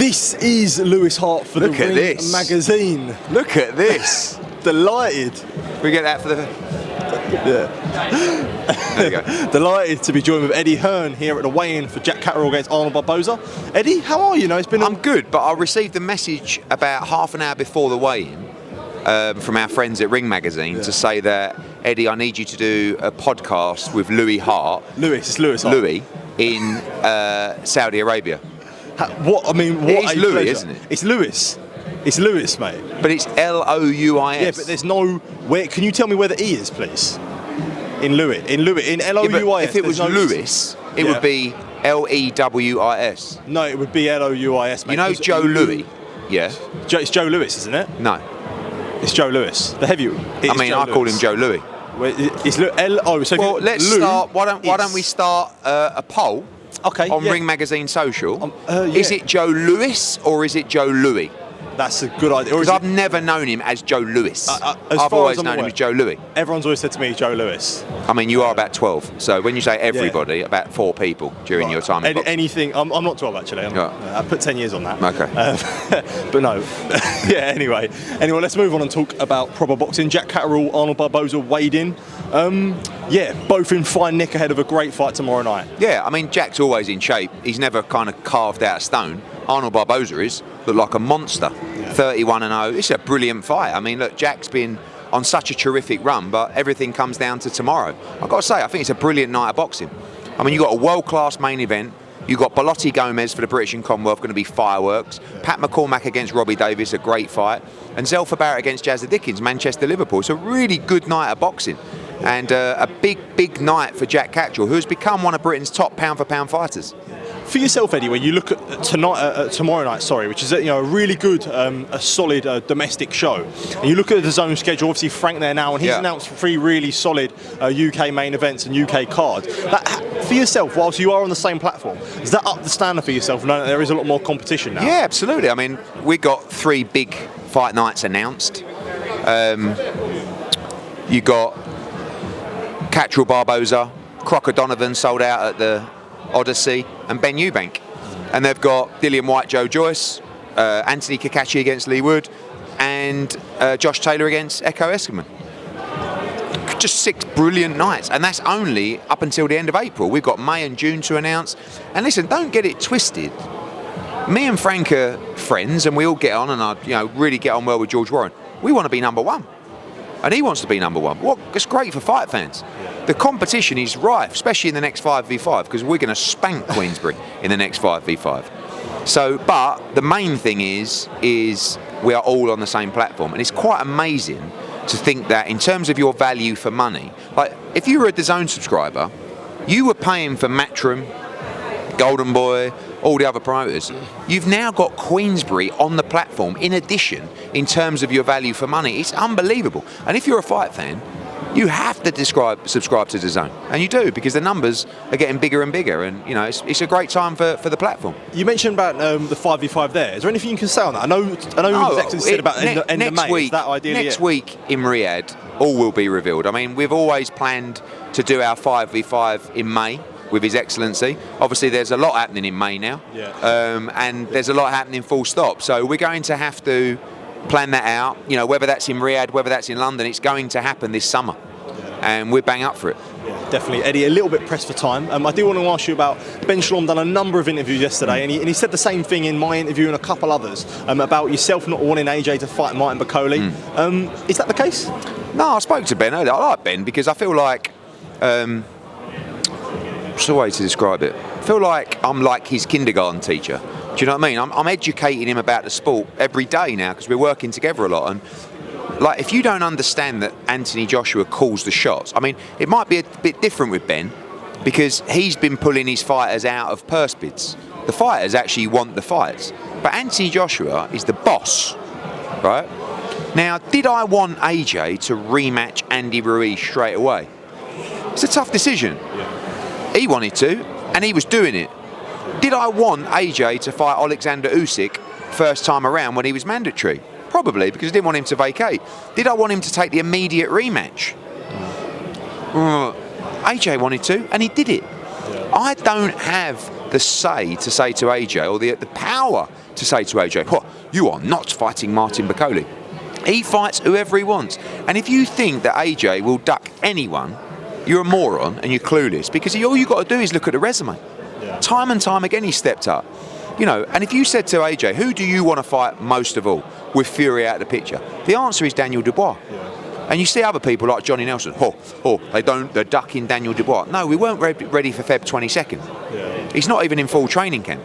This is Lewis Hart for the Ring magazine. Look at this. Delighted. We get that for the... Yeah. There you go. Delighted to be joined with Eddie Hearn here at the weigh-in for Jack Catterall against Arnold Barboza. Eddie, how are you? I'm good, but I received a message about half an hour before the weigh-in from our friends at Ring magazine to say that, Eddie, I need you to do a podcast with Louis Hart. It's Lewis Hart. Louis in Saudi Arabia. What? I mean, what? It's Louis, pleasure. isn't it? It's Lewis. It's Lewis, mate. But it's L-O-U-I-S. Yeah, but there's no... Where? Can you tell me where the E is, please? In Louis. In L-O-U-I-S. Yeah, if it was Lewis, it would be L-E-W-I-S. No, it would be L-O-U-I-S, mate. You know Joe Louis? Yeah. It's Joe Lewis, isn't it? No. It's Joe Lewis. The heavyweight. I call him Joe Louis. It's L-O. So well, let's start. Why don't we start a poll? Okay. On Ring Magazine Social. Yeah. Is it Joe Lewis or is it Joe Louis? That's a good idea. Because I've never known him as Joe Lewis. I've always known him as Joe Louis. Everyone's always said to me Joe Lewis. I mean, you are about 12. So when you say everybody, about 4 people during your time in boxing. Anything. I'm not 12 actually. I put 10 years on that. Okay. But no. Yeah. Anyway, let's move on and talk about proper boxing. Jack Catterall, Arnold Barboza weighed in. Both in fine nick ahead of a great fight tomorrow night. Yeah, I mean, Jack's always in shape. He's never kind of carved out of stone. Arnold Barboza looked like a monster. 31-0. It's a brilliant fight. I mean, look, Jack's been on such a terrific run, but everything comes down to tomorrow. I've got to say, I think it's a brilliant night of boxing. I mean, you've got a world-class main event. You've got Belotti Gomez for the British and Commonwealth, going to be fireworks. Pat McCormack against Robbie Davis, a great fight. And Zelfa Barrett against Jazza Dickens, Manchester-Liverpool. It's a really good night of boxing. And a big night for Jack Catterall, who has become one of Britain's top pound-for-pound fighters. For yourself, Eddie, when you look at tomorrow night, which is a really good, a solid domestic show, and you look at the DAZN schedule, obviously Frank there now, and he's announced 3 really solid UK main events and UK cards. For yourself, whilst you are on the same platform, does that up the standard for yourself, knowing that there is a lot more competition now? Yeah, absolutely. I mean, we got 3 big fight nights announced. You got Catterall Barboza, Crocker Donovan sold out at the Odyssey, and Ben Eubank. And they've got Dillian White, Joe Joyce, Anthony Kakashi against Lee Wood, and Josh Taylor against Echo Eskerman. Just 6 brilliant nights, and that's only up until the end of April. We've got May and June to announce. And listen, don't get it twisted. Me and Frank are friends, and we all get on, and I really get on well with George Warren. We want to be number 1. And he wants to be number 1. Well, it's great for fight fans. The competition is rife, especially in the next 5v5, because we're going to spank Queensbury in the next 5v5. So, but the main thing is we are all on the same platform. And it's quite amazing to think that in terms of your value for money, like if you were a DAZN subscriber, you were paying for Matchroom, Golden Boy, all the other promoters. You've now got Queensbury on the platform in addition in terms of your value for money. It's unbelievable. And if you're a fight fan, you have to subscribe to DAZN, and you do, because the numbers are getting bigger and bigger, and it's a great time for the platform. You mentioned about the 5v5 there. Is there anything you can say on that? I know His said about end of May. Is that ideally next week in Riyadh, all will be revealed. I mean, we've always planned to do our 5v5 in May with His Excellency. Obviously, there's a lot happening in May now, and there's a lot happening full stop. So we're going to have to plan that out. Whether that's in Riyadh, whether that's in London, it's going to happen this summer, and we're bang up for it. Yeah, definitely. Eddie, a little bit pressed for time. I do want to ask you about Ben Shalom. Done a number of interviews yesterday, and he said the same thing in my interview and a couple others about yourself not wanting AJ to fight Martin Bakole. Is that the case? No, I spoke to Ben earlier. I like Ben because I feel like what's the way to describe it? I feel like I'm like his kindergarten teacher. Do you know what I mean? I'm educating him about the sport every day now because we're working together a lot. And like, if you don't understand that Anthony Joshua calls the shots, I mean, it might be a bit different with Ben because he's been pulling his fighters out of purse bids. The fighters actually want the fights, but Anthony Joshua is the boss, right? Now, did I want AJ to rematch Andy Ruiz straight away? It's a tough decision. He wanted to, and he was doing it. Did I want AJ to fight Alexander Usyk first time around when he was mandatory? Probably, because I didn't want him to vacate. Did I want him to take the immediate rematch? AJ wanted to, and he did it. I don't have the say to AJ, or the power to say to AJ, "Oh, you are not fighting Martin Bakole." He fights whoever he wants. And if you think that AJ will duck anyone, you're a moron and you're clueless, because all you've got to do is look at the resume. Yeah. Time and time again, he stepped up. You know, and if you said to AJ, who do you want to fight most of all with Fury out of the picture? The answer is Daniel Dubois. Yeah. And you see other people like Johnny Nelson, they're ducking Daniel Dubois. No, we weren't ready for Feb 22nd. Yeah. He's not even in full training camp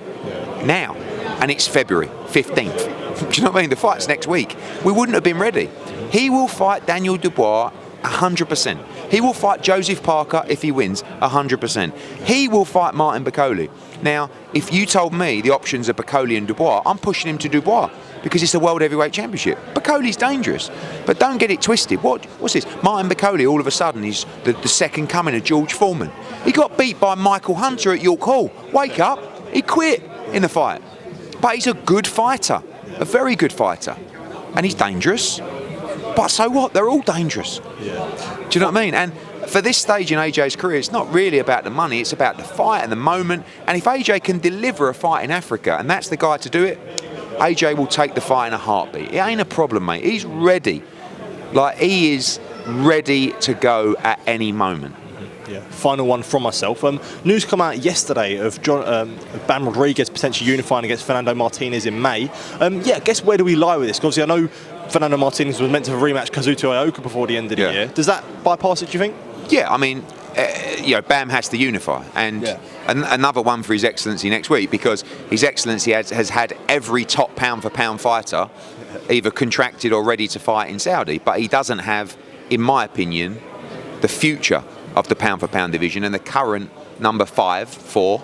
now. And it's February 15th. Do you know what I mean? The fight's next week. We wouldn't have been ready. He will fight Daniel Dubois 100%. He will fight Joseph Parker if he wins 100%. He will fight Martin Bakole. Now, if you told me the options are Bakole and Dubois, I'm pushing him to Dubois because it's the World Heavyweight Championship. Bakole's dangerous, but don't get it twisted. What's this? Martin Bakole all of a sudden is the second coming of George Foreman. He got beat by Michael Hunter at York Hall. Wake up, he quit in the fight. But he's a good fighter, a very good fighter. And he's dangerous. But so what? They're all dangerous. Yeah. Do you know what I mean? And for this stage in AJ's career, it's not really about the money, it's about the fight and the moment. And if AJ can deliver a fight in Africa, and that's the guy to do it, AJ will take the fight in a heartbeat. It ain't a problem, mate. He's ready. Like, he is ready to go at any moment. Yeah. Final one from myself. News come out yesterday of Bam Rodriguez potentially unifying against Fernando Martinez in May. I guess where do we lie with this? Because obviously I know Fernando Martinez was meant to rematch Kazuto Ioka before the end of the year. Does that bypass it, do you think? Yeah, I mean, Bam has to unify. And another one for His Excellency next week, because His Excellency has had every top pound-for-pound fighter either contracted or ready to fight in Saudi. But he doesn't have, in my opinion, the future of the pound-for-pound division and the current number 5 for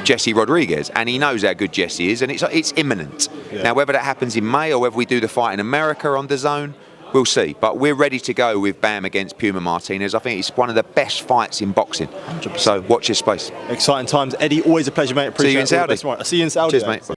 Jesse Rodriguez, and he knows how good Jesse is, and it's imminent. Yeah. Now, whether that happens in May or whether we do the fight in America on DAZN, we'll see. But we're ready to go with Bam against Puma Martinez. I think it's one of the best fights in boxing. 100%. So watch this space. Exciting times. Eddie, always a pleasure, mate. Appreciate See you in Saudi. I'll see you in Saudi. Cheers, mate.